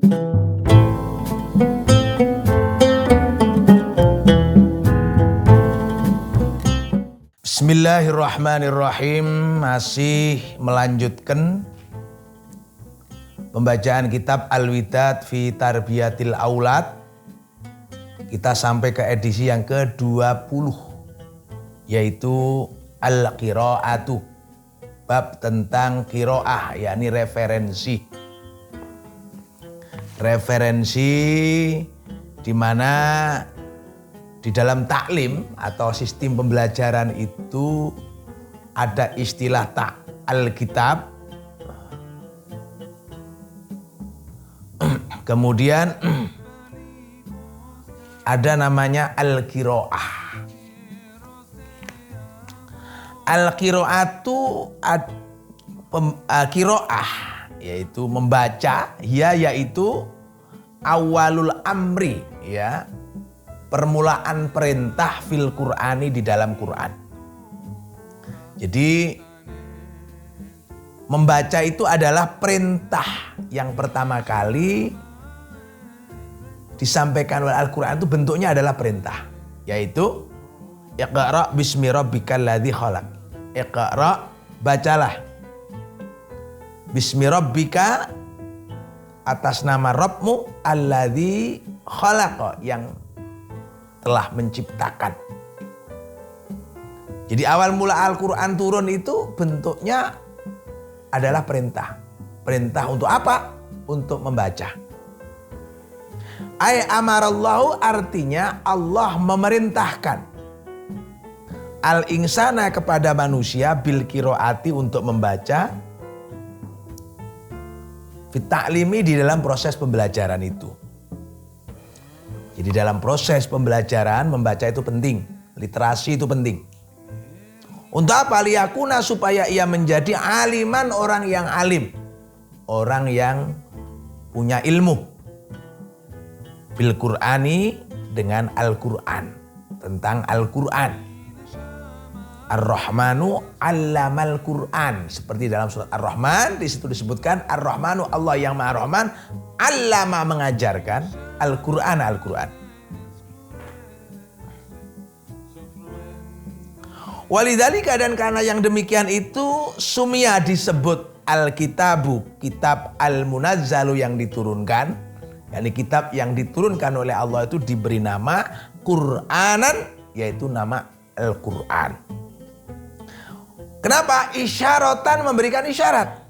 Bismillahirrahmanirrahim. Masih melanjutkan pembacaan kitab Al-Widad fi Tarbiyatil Aulad. Kita sampai ke edisi yang ke-20, yaitu Al-Qira'atu, bab tentang qira'ah, yakni referensi. Referensi di mana di dalam taklim atau sistem pembelajaran itu ada istilah Alkitab, kemudian ada namanya Al-Qira'ah. Al-Qira'atu qira'ah yaitu membaca, yaitu awalul amri, ya, permulaan perintah fil Qur'ani di dalam Qur'an. Jadi membaca itu adalah perintah yang pertama kali disampaikan oleh Al-Qur'an, itu bentuknya adalah perintah, yaitu Iqra' bismi rabbikal ladzi khalaq. Iqra', bacalah, bismi rabbika, atas nama Rabbmu, alladzi khalaq, yang telah menciptakan. Jadi awal mula Al-Quran turun itu bentuknya adalah perintah. Perintah untuk apa? Untuk membaca. Ay amarallahu, artinya Allah memerintahkan al-insana, kepada manusia, bil qiraati, untuk membaca, fit ta'limi, di dalam proses pembelajaran itu. Jadi dalam proses pembelajaran membaca itu penting, literasi itu penting. Untuk apa? Liyakuna, supaya ia menjadi aliman, orang yang alim, orang yang punya ilmu. Bil Qur'ani, dengan Al-Qur'an, tentang Al-Qur'an. Ar-Rahmanu 'allamal Qur'an, seperti dalam surat Ar-Rahman, di situ disebutkan Ar-Rahmanu, Allah yang Maha Rahman, 'allama, mengajarkan Al-Qur'an. Walidzalika, dan karena yang demikian itu, sumia, disebut Al-Kitabu, kitab Al-Munazzalu, yang diturunkan, yakni kitab yang diturunkan oleh Allah itu diberi nama Qur'anan, yaitu nama Al-Qur'an. Kenapa? Isyaratan, memberikan isyarat.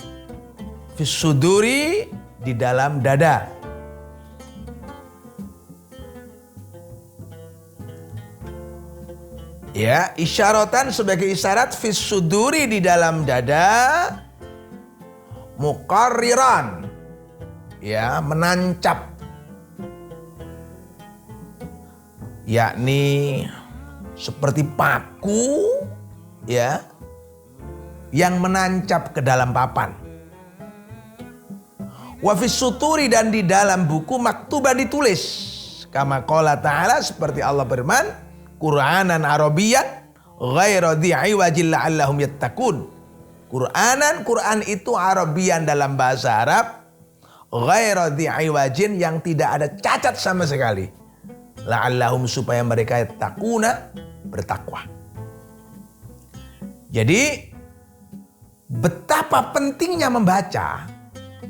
Fis suduri, di dalam dada. Ya, isyaratan sebagai isyarat, fis suduri, di dalam dada, muqarriran, ya, menancap, yakni seperti paku, ya, yang menancap ke dalam papan. Wa fis suturi, dan di dalam buku, maktuban, ditulis, kama qala ta'ala, seperti Allah berfirman, Qur'anan Arabiyyan ghaira dhi 'iwajin la'allahum yattaqun. Qur'anan, Qur'an itu Arabian, dalam bahasa Arab, ghaira dhi 'iwajin, yang tidak ada cacat sama sekali, la'allahum, supaya mereka yattaquna, bertakwa. Jadi betapa pentingnya membaca.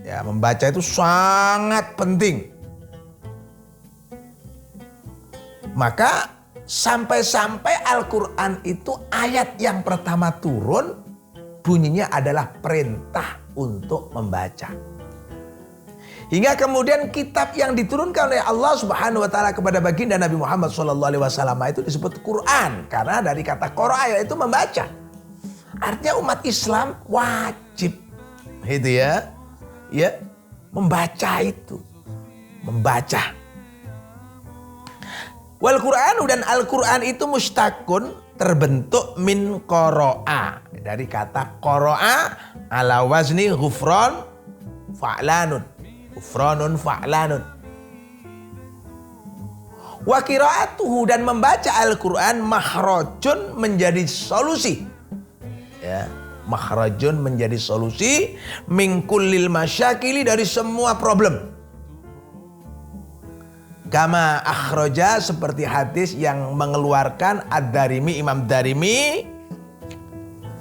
Ya, membaca itu sangat penting. Maka sampai-sampai Al-Quran itu ayat yang pertama turun bunyinya adalah perintah untuk membaca. Hingga kemudian kitab yang diturunkan oleh Allah Subhanahu wa taala kepada baginda Nabi Muhammad sallallahu alaihi wasallam itu disebut Quran, karena dari kata qara'a, yaitu membaca. Artinya umat Islam wajib, gitu ya, membaca itu, membaca. Wal Qur'anu, dan Al-Quran itu mustaqun, terbentuk min qara'a, dari kata qara'a ala wazni ghufran fa'lanun, ghufranun fa'lanun. Wa qira'atuhu, dan membaca Al-Quran, makhrajun, menjadi solusi, ya, makhrajun, menjadi solusi, min kullil masyakili, dari semua problem. Kama akhroja, seperti hadis yang mengeluarkan Ad-Darimi, Imam Darimi.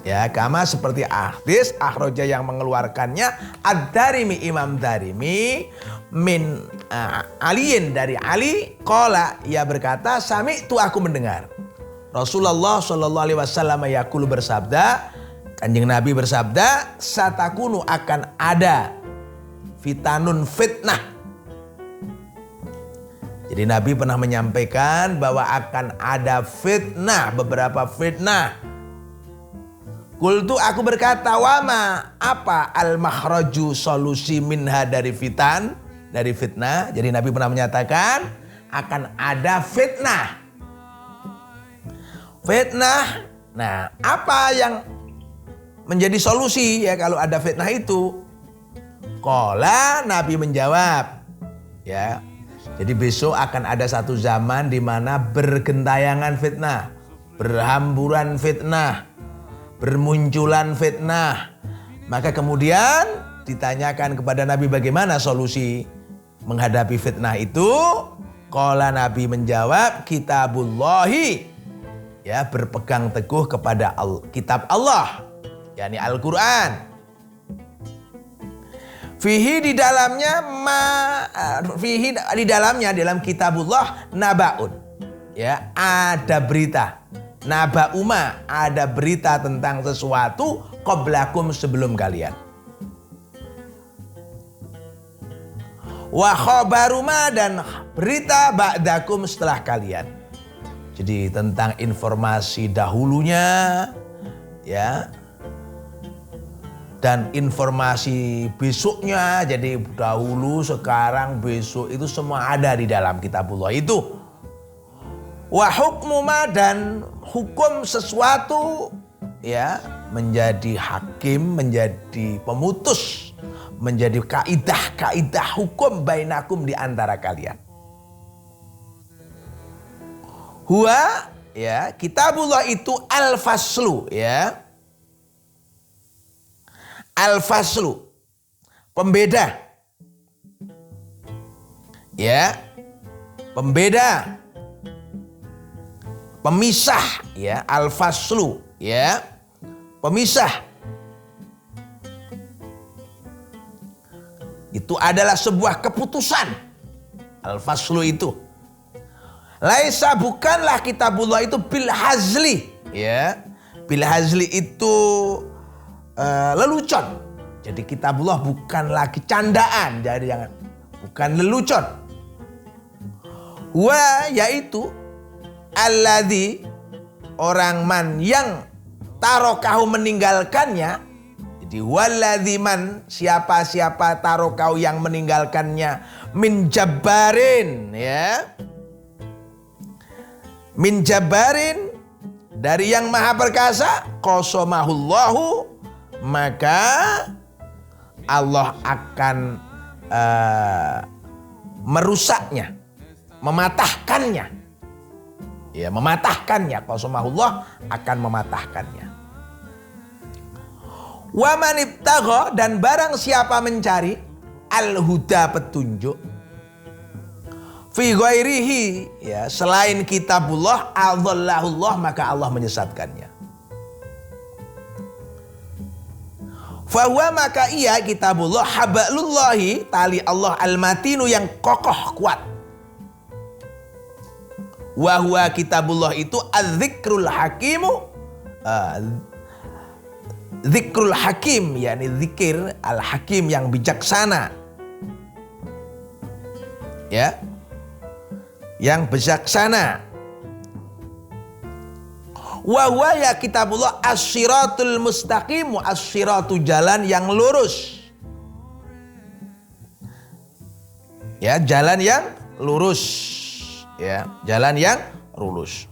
Ya, kama seperti hadis akhroja yang mengeluarkannya Ad-Darimi, Imam Darimi, min Aliin, dari Ali, qala, ia berkata, sami'tu, aku mendengar Rasulullah sallallahu alaihi wasallam yaqulu, bersabda, Kanjeng Nabi bersabda, satakunu, akan ada fitanun, fitnah. Jadi Nabi pernah menyampaikan bahwa akan ada fitnah, beberapa fitnah. Qultu, aku berkata, wama, apa al-makhraju, solusi minha, dari fitan, dari fitnah. Jadi Nabi pernah menyatakan akan ada fitnah. Fitnah. Nah, apa yang menjadi solusi ya kalau ada fitnah itu? Qala, Nabi menjawab, ya. Jadi besok akan ada satu zaman di mana bergentayangan fitnah, berhamburan fitnah, bermunculan fitnah. Maka kemudian ditanyakan kepada Nabi bagaimana solusi menghadapi fitnah itu. Qala, Nabi menjawab, kitabullahi, ya, berpegang teguh kepada kitab Allah, yakni Al-Quran. Fihi, di dalamnya dalam kitabullah, nabaun, ya, ada berita. Nabauma, ada berita tentang sesuatu, qablakum, sebelum kalian. Wa khabaruma, dan berita ba'dakum, setelah kalian. Jadi tentang informasi dahulunya, ya, dan informasi besoknya. Jadi dahulu, sekarang, besok, itu semua ada di dalam kitabullah itu. Wa hukmuma, dan hukum sesuatu, ya, menjadi hakim, menjadi pemutus, menjadi kaidah hukum bainakum, di antara kalian. Huwa, ya, kitabullah itu al-faslu, ya. Al-faslu, pembeda. Ya. Pembeda. Pemisah, ya, al-faslu, ya. Pemisah. Itu adalah sebuah keputusan. Al-faslu itu. Laisa, bukanlah kitabullah itu bil hazli, ya. Bil hazli itu lelucon. Jadi kitabullah bukan lagi candaan, jadi jangan, bukan lelucon. Wa, yaitu alladzi, orang man yang tarokahu, meninggalkannya. Jadi walladzi man, siapa tarokahu, yang meninggalkannya, min jabbarin, ya, min jabbarin, dari yang maha perkasa, qasamahullahu, maka Allah akan merusaknya, mematahkannya. Ya, mematahkannya. Qasamahullah, akan mematahkannya. Wa man ibtagha, dan barang siapa mencari al-huda, petunjuk, fi ghairihi, ya, selain kitabullah, adhallahullah, maka Allah menyesatkannya. Fahuwa, maka ia kitabullah, hablullahi, tali Allah, al-matinu, yang kokoh kuat. Wahuwa, kitabullah itu az-zikrul hakimu, zikrul hakim, yakni zikir al-hakim, yang bijaksana, ya, yang bijaksana. Wa ya kitabullah as-siratul mustaqim, as-siratu, jalan yang lurus. Ya, jalan yang lurus. Ya, jalan yang lurus.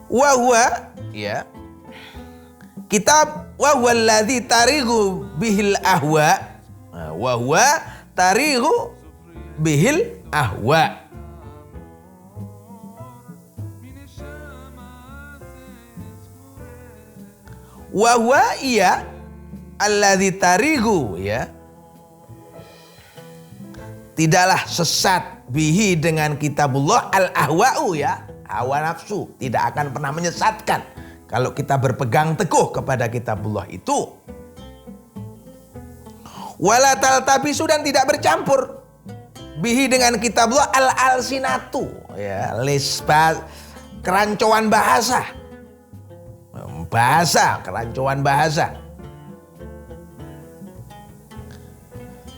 Wa huwa, ya, kitab, wa huwa alladzi tarigu bihil ahwa. Wa huwa tarigu bihil ahwa. Wa huwa, iya, alladzi tarigu, ya, Tidaklah sesat bihi dengan kitabullah al-ahwa'u ya. Hawa nafsu tidak akan pernah menyesatkan. Kalau kita berpegang teguh kepada kitabullah itu. Wala taltabisu dan tidak bercampur. Bihi dengan kitabullah al-alsinatu. Ya, kerancuan bahasa. Kerancuan bahasa.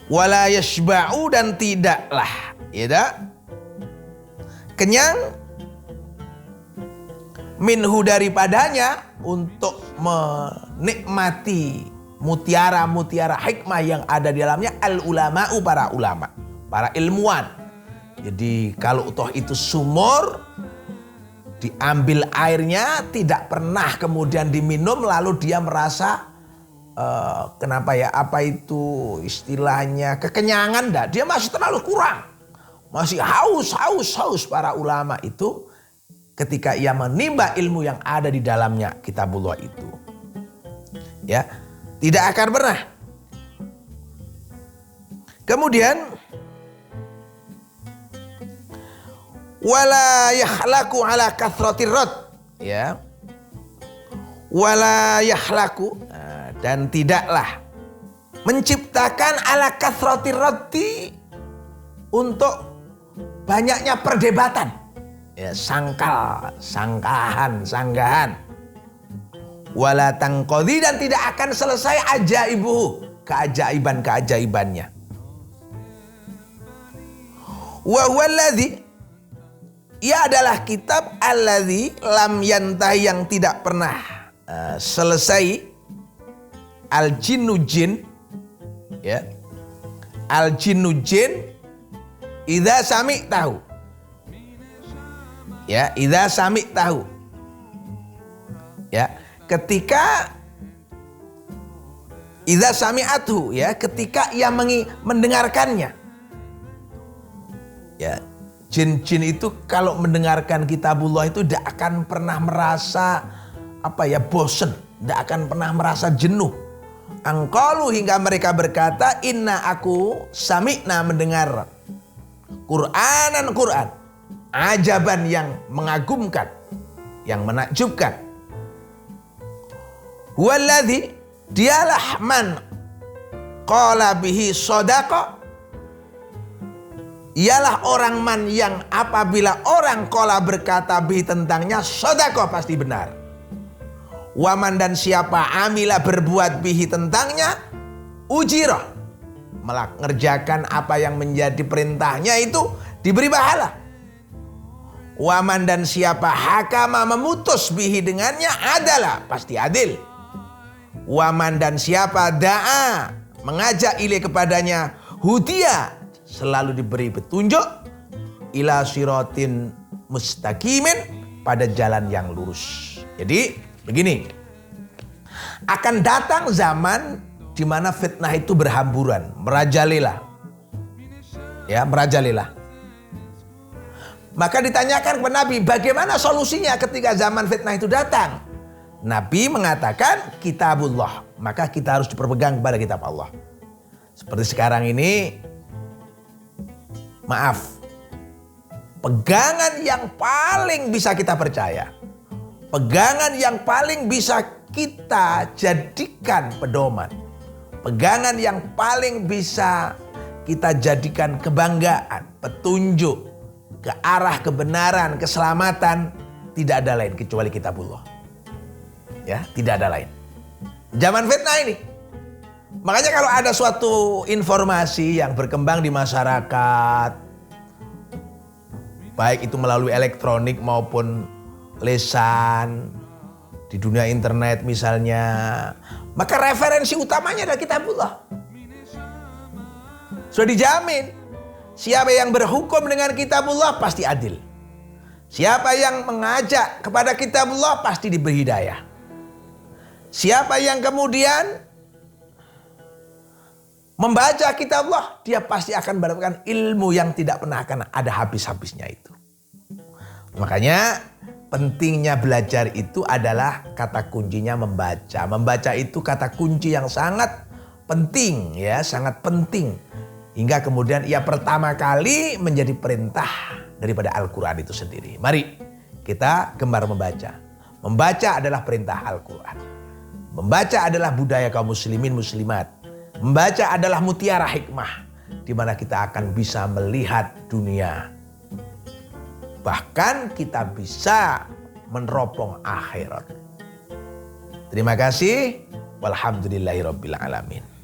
Wala yashba'u dan tidaklah kenyang minhu daripadanya untuk menikmati mutiara-mutiara hikmah yang ada di dalamnya al-ulama'u para ulama, para ilmuwan. Jadi kalau toh itu sumur, diambil airnya tidak pernah kemudian diminum lalu dia merasa kenapa ya, apa itu istilahnya, kekenyangan dah. Dia masih terlalu kurang. Masih haus para ulama itu ketika ia menimba ilmu yang ada di dalamnya kitabullah itu. Ya, tidak akan pernah. Kemudian wala yahlaku ala kathratir rad, ya. Wala yahlaku dan tidaklah menciptakan ala kathratir raddi untuk banyaknya perdebatan. Ya, sanggahan. Wala tangqadi dan tidak akan selesai ajaibuhu, keajaibannya. Wa huwallazi, ia adalah kitab alladzi lam yantahi yang tidak pernah selesai. Al-jinnu jin, ya. Al-jinnu jin idza sami tahu. Ya, idza sami tahu. Ya, ketika idza sami'athu, ya, ketika ia mendengarkannya. Ya, jin-jin itu kalau mendengarkan kitabullah itu tidak akan pernah merasa bosen, tidak akan pernah merasa jenuh. Angkalu hingga mereka berkata, inna aku sami'na mendengar Quran, ajaban yang mengagumkan, yang menakjubkan. Huwaladzi, dialah man qala bihi shadaqa, ialah orang man yang apabila orang qala berkata bihi tentangnya shadaqa pasti benar. Waman dan siapa amila berbuat bihi tentangnya ujirah, mengerjakan apa yang menjadi perintahnya itu diberi pahala. Waman dan siapa hakama memutus bihi dengannya adalah pasti adil. Waman dan siapa da'a mengajak ilai kepadanya hudia selalu diberi petunjuk ila siratin mustaqimin pada jalan yang lurus. Jadi begini, akan datang zaman di mana fitnah itu berhamburan, merajalela. Ya, merajalela. Maka ditanyakan kepada Nabi, bagaimana solusinya ketika zaman fitnah itu datang? Nabi mengatakan kitabullah, maka kita harus berpegang kepada kitab Allah. Seperti sekarang ini, maaf, pegangan yang paling bisa kita percaya, pegangan yang paling bisa kita jadikan pedoman, pegangan yang paling bisa kita jadikan kebanggaan, petunjuk ke arah kebenaran, keselamatan, tidak ada lain kecuali kitabullah. Ya, tidak ada lain. Zaman fitnah ini. Makanya kalau ada suatu informasi yang berkembang di masyarakat, baik itu melalui elektronik maupun lisan, di dunia internet misalnya, maka referensi utamanya adalah kitabullah. Sudah dijamin, siapa yang berhukum dengan kitabullah pasti adil. Siapa yang mengajak kepada kitabullah pasti diberi hidayah. Siapa yang kemudian membaca kitabullah, dia pasti akan mendapatkan ilmu yang tidak pernah akan ada habis-habisnya itu. Makanya pentingnya belajar itu adalah kata kuncinya membaca. Membaca itu kata kunci yang sangat penting, ya, sangat penting Hingga kemudian ia pertama kali menjadi perintah daripada Al-Quran itu sendiri. Mari kita gemar membaca. Membaca adalah perintah Al-Quran. Membaca adalah budaya kaum muslimin muslimat. Membaca adalah mutiara hikmah, di mana kita akan bisa melihat dunia. Bahkan kita bisa meneropong akhirat. Terima kasih. Walhamdulillahirabbil alamin.